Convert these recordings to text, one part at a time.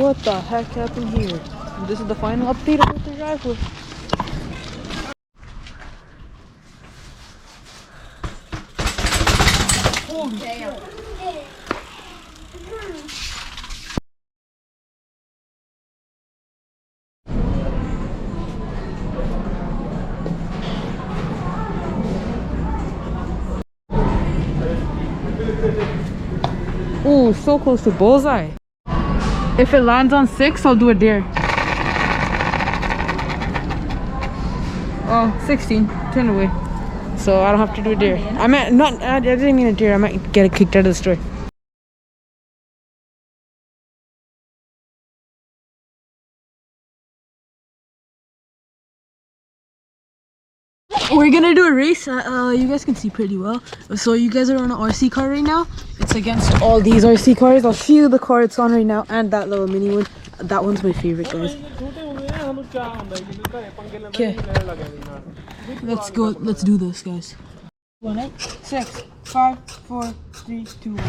What the heck happened here? This is the final update about the driveway. Oh damn. Ooh, so close to bullseye. If it lands on 6, I'll do a dare. Oh, 16. Turn away. So I don't have to do a dare. I didn't mean a dare. I might get kicked out of the store. We're gonna do a race. You guys can see pretty well. So you guys are on an RC car right now. It's against all these RC cars. I'll show you the car it's on right now and that little mini one. That one's my favorite, guys. Okay, let's go. Let's do this, guys. 6, 5, 4, 3, 2, 1.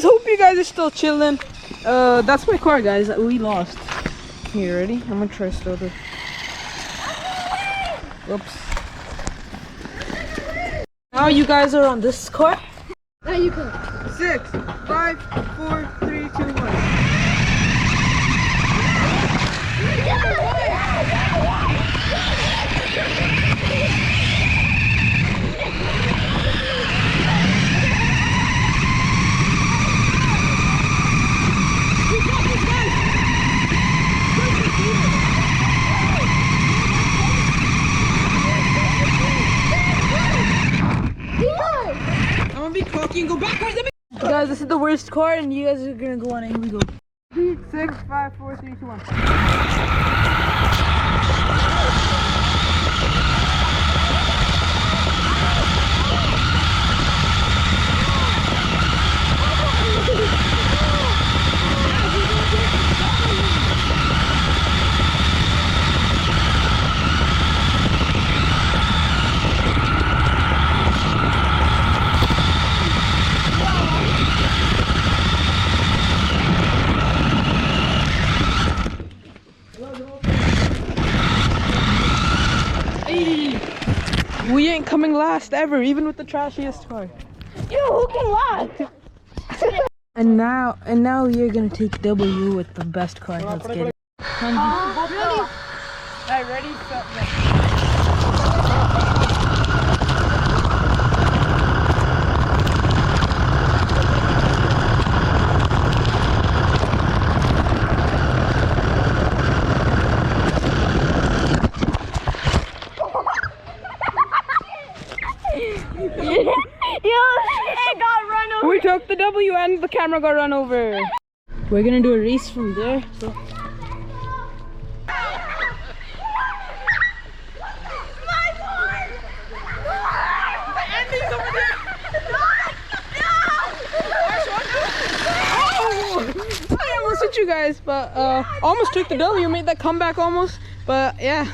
Hope you guys are still chilling. That's my car, guys. We lost. Here, ready? I'm gonna try to start it. Oops. Now you guys are on this car. Now you can. 6, 5, 4, 3, 2, 1. Go backwards. Guys, this is the worst car, and you guys are gonna go on it. Here we go. 6, 5, 4, 3, 2, 1. We ain't coming last ever, even with the trashiest car. Yo, who can last? and now you're gonna take W with the best car. Let's get it. Really? Hey, ready, set, It got run over. We took the W and the camera got run over. We're gonna do a race from there. So. I almost hit you guys, but almost took the W, made that comeback almost. But yeah.